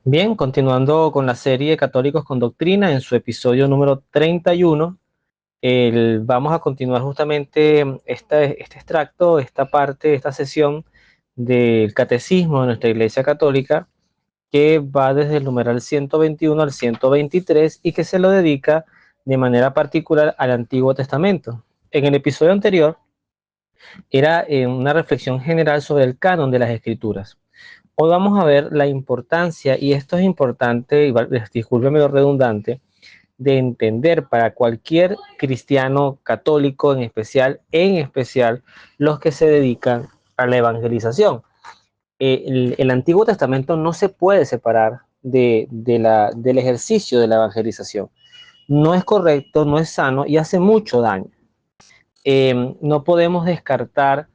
Bien, continuando con la serie Católicos con Doctrina, en su episodio número 31, vamos a continuar justamente este extracto, esta parte, esta sesión del Catecismo de nuestra Iglesia Católica, que va desde el numeral 121 al 123 y que se lo dedica de manera particular al Antiguo Testamento. En el episodio anterior era una reflexión general sobre el canon de las Escrituras. Hoy vamos a ver la importancia, y esto es importante, y discúlpeme lo redundante, de entender para cualquier cristiano católico en especial los que se dedican a la evangelización. El Antiguo Testamento no se puede separar del ejercicio de la evangelización. No es correcto, no es sano y hace mucho daño. No podemos descartar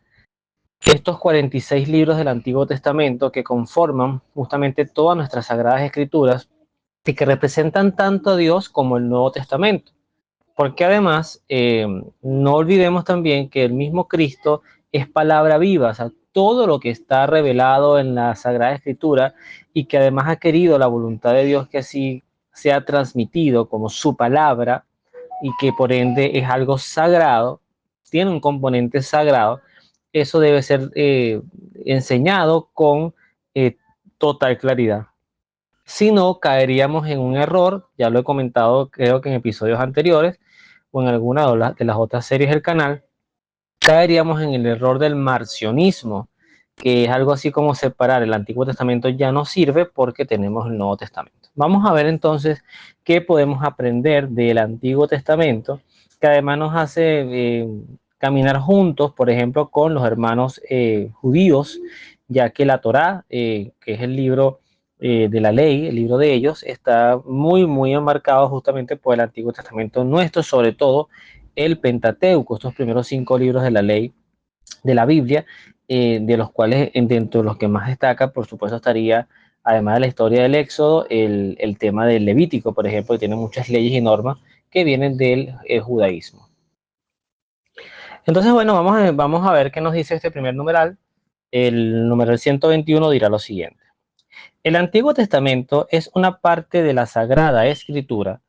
estos 46 libros del Antiguo Testamento que conforman justamente todas nuestras sagradas escrituras y que representan tanto a Dios como el Nuevo Testamento. Porque además, no olvidemos también que el mismo Cristo es palabra viva, o sea, todo lo que está revelado en la Sagrada Escritura y que además ha querido la voluntad de Dios que así sea transmitido como su palabra y que por ende es algo sagrado, tiene un componente sagrado, eso debe ser enseñado con eh, total claridad. Si no, caeríamos en un error, ya lo he comentado creo que en episodios anteriores o en alguna de las otras series del canal, caeríamos en el error del marcionismo, que es algo así como separar el Antiguo Testamento ya no sirve porque tenemos el Nuevo Testamento. Vamos a ver entonces qué podemos aprender del Antiguo Testamento, que además nos hace caminar juntos, por ejemplo, con los hermanos judíos, ya que la Torá, que es el libro de la ley, el libro de ellos, está muy enmarcado justamente por el Antiguo Testamento nuestro, sobre todo el Pentateuco, estos primeros 5 libros de la ley de la Biblia, de los cuales dentro de los que más destaca, por supuesto, estaría, además de la historia del Éxodo, el tema del Levítico, por ejemplo, que tiene muchas leyes y normas que vienen del judaísmo. Entonces, bueno, vamos a ver qué nos dice este primer numeral. El numeral 121 dirá lo siguiente. El Antiguo Testamento es una parte de la Sagrada Escritura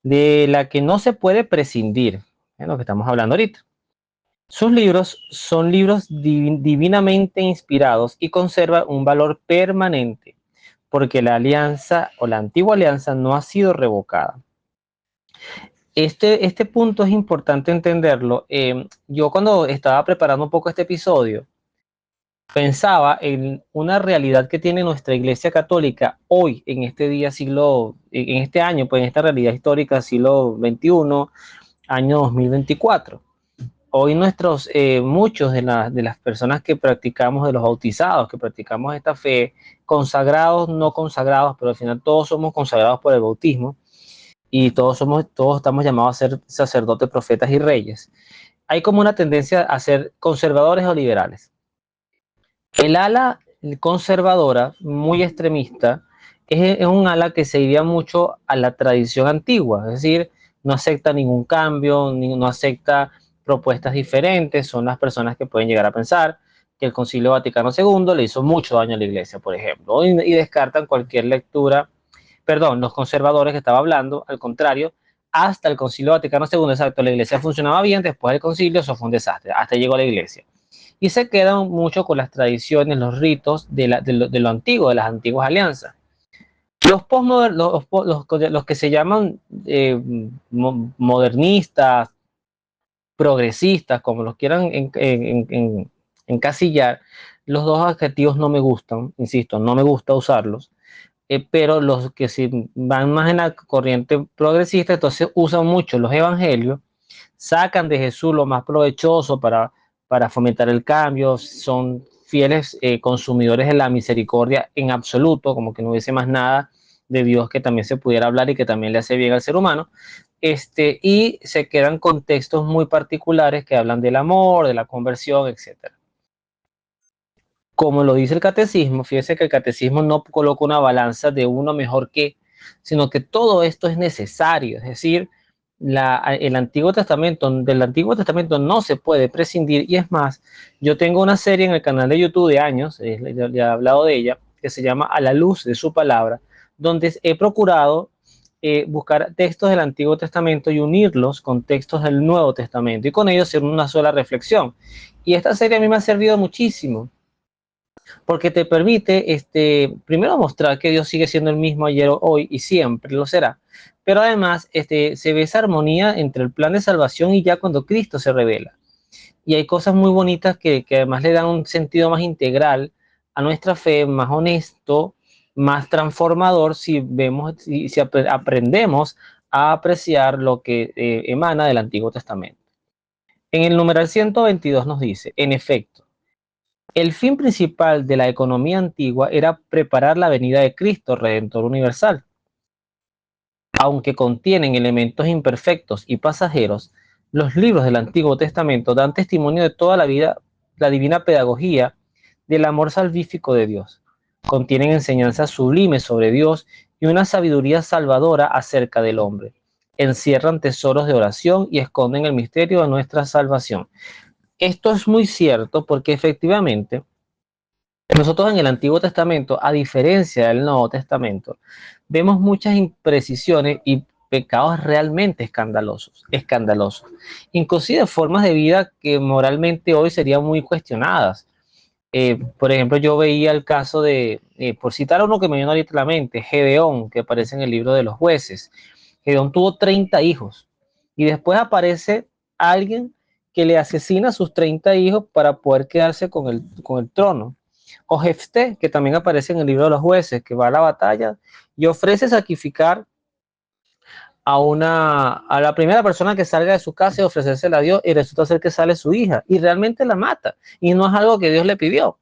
de la que no se puede prescindir, es lo que estamos hablando ahorita. Sus libros son libros divinamente inspirados y conservan un valor permanente, porque la alianza o la antigua alianza no ha sido revocada. Este punto es importante entenderlo. Yo cuando estaba preparando un poco este episodio, pensaba en una realidad que tiene nuestra Iglesia Católica hoy, en este día en este año, pues en esta realidad histórica, siglo XXI, año 2024. Hoy muchos de las personas que practicamos, de los bautizados, que practicamos esta fe, consagrados, no consagrados, pero al final todos somos consagrados por el bautismo y todos estamos llamados a ser sacerdotes, profetas y reyes. Hay como una tendencia a ser conservadores o liberales. El ala conservadora, muy extremista, es un ala que se iría mucho a la tradición antigua, es decir, no acepta ningún cambio, no acepta propuestas diferentes, son las personas que pueden llegar a pensar que el Concilio Vaticano II le hizo mucho daño a la Iglesia, por ejemplo, y descartan cualquier lectura, perdón, los conservadores que estaba hablando, al contrario, hasta el Concilio Vaticano II, exacto, la Iglesia funcionaba bien, después del concilio eso fue un desastre, hasta llegó a la Iglesia y se quedan mucho con las tradiciones, los ritos de lo antiguo, de las antiguas alianzas. Los postmodernos, los que se llaman modernistas, progresistas, como los quieran encasillar, los dos adjetivos no me gustan, insisto, no me gusta usarlos, pero los que si van más en la corriente progresista, entonces usan mucho los evangelios, sacan de Jesús lo más provechoso para fomentar el cambio, son fieles consumidores de la misericordia en absoluto, como que no hubiese más nada de Dios que también se pudiera hablar y que también le hace bien al ser humano, y se quedan con textos muy particulares que hablan del amor, de la conversión, etcétera. Como lo dice el catecismo, fíjese que el catecismo no coloca una balanza de uno mejor que, sino que todo esto es necesario, es decir, el Antiguo Testamento, del Antiguo Testamento no se puede prescindir, y es más, yo tengo una serie en el canal de YouTube de años, ya he hablado de ella, que se llama A la luz de su palabra, donde he procurado buscar textos del Antiguo Testamento y unirlos con textos del Nuevo Testamento y con ellos hacer una sola reflexión. Y esta serie a mí me ha servido muchísimo porque te permite, primero mostrar que Dios sigue siendo el mismo ayer, hoy y siempre lo será, pero además se ve esa armonía entre el plan de salvación y ya cuando Cristo se revela. Y hay cosas muy bonitas que además le dan un sentido más integral a nuestra fe, más honesto, más transformador si vemos, si aprendemos a apreciar lo que emana del Antiguo Testamento. En el numeral 122 nos dice, en efecto, el fin principal de la economía antigua era preparar la venida de Cristo, Redentor universal. Aunque contienen elementos imperfectos y pasajeros, los libros del Antiguo Testamento dan testimonio de toda la vida, la divina pedagogía del amor salvífico de Dios. Contienen enseñanzas sublimes sobre Dios y una sabiduría salvadora acerca del hombre. Encierran tesoros de oración y esconden el misterio de nuestra salvación. Esto es muy cierto porque efectivamente nosotros en el Antiguo Testamento, a diferencia del Nuevo Testamento, vemos muchas imprecisiones y pecados realmente escandalosos, escandalosos. Inclusive formas de vida que moralmente hoy serían muy cuestionadas. Por ejemplo, yo veía el caso de, por citar uno que me viene ahorita a la mente, Gedeón, que aparece en el libro de los jueces. Gedeón tuvo 30 hijos y después aparece alguien que le asesina a sus 30 hijos para poder quedarse con el trono. O Jefté, que también aparece en el libro de los jueces, que va a la batalla y ofrece sacrificar a la primera persona que salga de su casa y ofrecérsela a Dios, y resulta ser que sale su hija y realmente la mata, y no es algo que Dios le pidió. O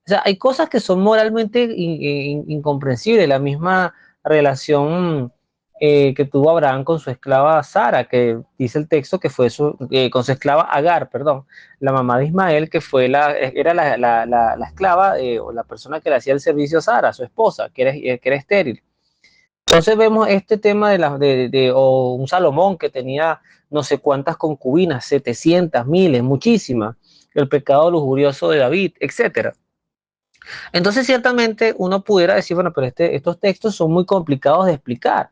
sea, hay cosas que son moralmente incomprensibles. La misma relación que tuvo Abraham con su esclava Sara, que dice el texto que fue con su esclava Agar, perdón, la mamá de Ismael, que fue era la esclava o la persona que le hacía el servicio a Sara, su esposa, que era estéril. Entonces vemos este tema o un Salomón que tenía no sé cuántas concubinas, 700, miles, muchísimas, el pecado lujurioso de David, etcétera. Entonces, ciertamente uno pudiera decir, bueno, pero estos textos son muy complicados de explicar.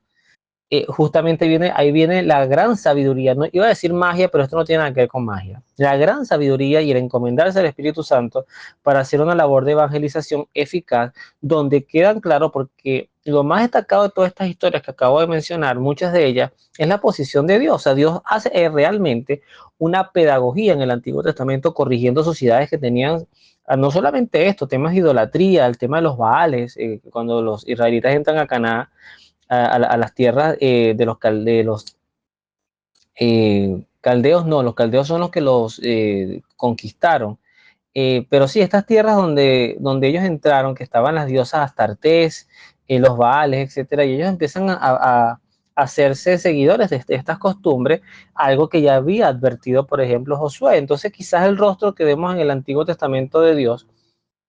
Justamente ahí viene la gran sabiduría. No iba a decir magia, pero esto no tiene nada que ver con magia. La gran sabiduría y el encomendarse al Espíritu Santo para hacer una labor de evangelización eficaz, donde quedan claros, porque lo más destacado de todas estas historias que acabo de mencionar, muchas de ellas, es la posición de Dios. O sea, Dios hace realmente una pedagogía en el Antiguo Testamento corrigiendo sociedades que tenían no solamente esto, temas de idolatría, el tema de los Baales, cuando los israelitas entran a Canaán, a las tierras de los caldeos, no, los caldeos son los que los conquistaron. Pero sí, estas tierras donde ellos entraron, que estaban las diosas Astartés, los Baales, etcétera, y ellos empiezan a hacerse seguidores de estas costumbres, algo que ya había advertido, por ejemplo, Josué. Entonces, quizás el rostro que vemos en el Antiguo Testamento de Dios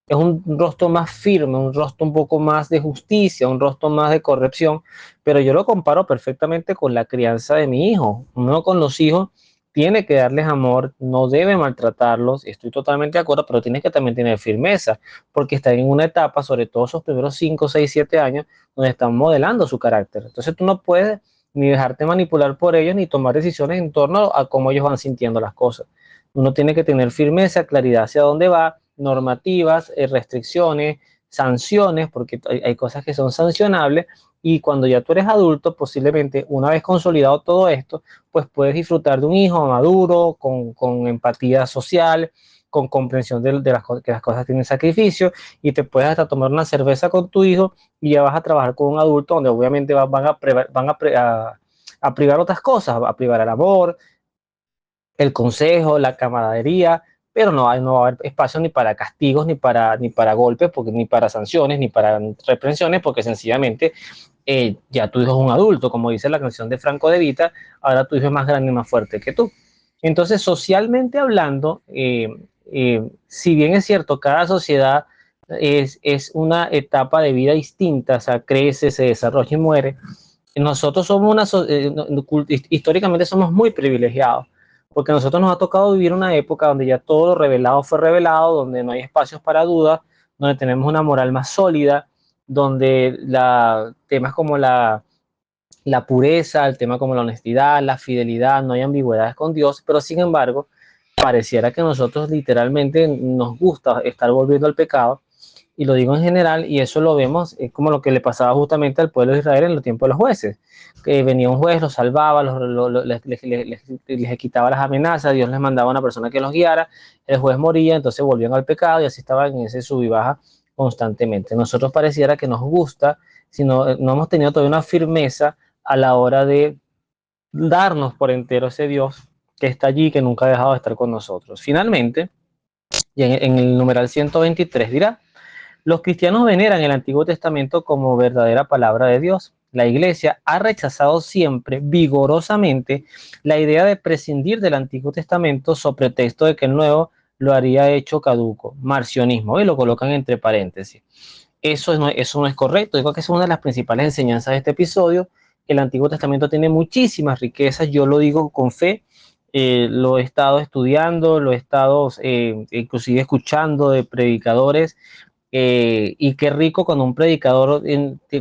es un rostro más firme, un rostro un poco más de justicia, un rostro más de corrección, pero yo lo comparo perfectamente con la crianza de mi hijo. Uno con los hijos tiene que darles amor, no debe maltratarlos, estoy totalmente de acuerdo, pero tiene que también tener firmeza, porque están en una etapa, sobre todo esos primeros 5, 6, 7 años, donde están modelando su carácter. Entonces tú no puedes ni dejarte manipular por ellos, ni tomar decisiones en torno a cómo ellos van sintiendo las cosas. Uno tiene que tener firmeza, claridad hacia dónde va, normativas, restricciones, sanciones, porque hay cosas que son sancionables, y cuando ya tú eres adulto, posiblemente una vez consolidado todo esto, pues puedes disfrutar de un hijo maduro, con empatía social, con comprensión que las cosas tienen sacrificio, y te puedes hasta tomar una cerveza con tu hijo y ya vas a trabajar con un adulto donde obviamente a privar otras cosas, a privar el amor, el consejo, la camaradería, pero no va a haber espacio ni para castigos, ni para golpes, porque, ni para sanciones, ni para reprensiones, porque sencillamente ya tu hijo es un adulto, como dice la canción de Franco De Vita, ahora tu hijo es más grande y más fuerte que tú. Entonces, socialmente hablando, si bien es cierto, cada sociedad es una etapa de vida distinta, o sea, crece, se desarrolla y muere. Nosotros somos históricamente somos muy privilegiados, porque a nosotros nos ha tocado vivir una época donde ya todo lo revelado fue revelado, donde no hay espacios para dudas, donde tenemos una moral más sólida, donde temas como la pureza, el tema como la honestidad, la fidelidad, no hay ambigüedades con Dios, pero sin embargo, pareciera que nosotros literalmente nos gusta estar volviendo al pecado, y lo digo en general, y eso lo vemos, es como lo que le pasaba justamente al pueblo de Israel en los tiempos de los jueces, que venía un juez, los salvaba, les quitaba las amenazas, Dios les mandaba a una persona que los guiara, el juez moría, entonces volvían al pecado y así estaban en ese sub y baja constantemente. Nosotros pareciera que nos gusta, sino no hemos tenido todavía una firmeza a la hora de darnos por entero ese Dios que está allí, que nunca ha dejado de estar con nosotros. Finalmente, y en el numeral 123 dirá: los cristianos veneran el Antiguo Testamento como verdadera palabra de Dios. La Iglesia ha rechazado siempre vigorosamente la idea de prescindir del Antiguo Testamento sobre pretexto de que el Nuevo lo haría hecho caduco, marcionismo, y lo colocan entre paréntesis. Eso no es correcto. Digo que es una de las principales enseñanzas de este episodio. El Antiguo Testamento tiene muchísimas riquezas, yo lo digo con fe, lo he estado estudiando, lo he estado inclusive escuchando de predicadores, y qué rico cuando un predicador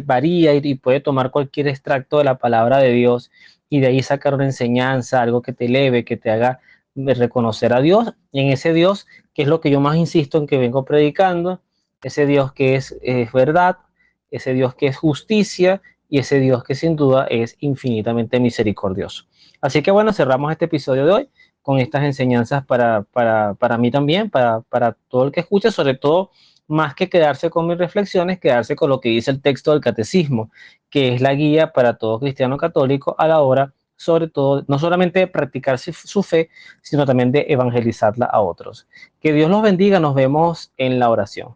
varía y puede tomar cualquier extracto de la palabra de Dios y de ahí sacar una enseñanza, algo que te eleve, que te haga reconocer a Dios, y en ese Dios, que es lo que yo más insisto en que vengo predicando, ese Dios que es verdad, ese Dios que es justicia y ese Dios que sin duda es infinitamente misericordioso. Así que bueno, cerramos este episodio de hoy con estas enseñanzas para mí también, para todo el que escuche, sobre todo, más que quedarse con mis reflexiones, quedarse con lo que dice el texto del catecismo, que es la guía para todo cristiano católico a la hora, sobre todo, no solamente de practicar su fe, sino también de evangelizarla a otros. Que Dios los bendiga, nos vemos en la oración.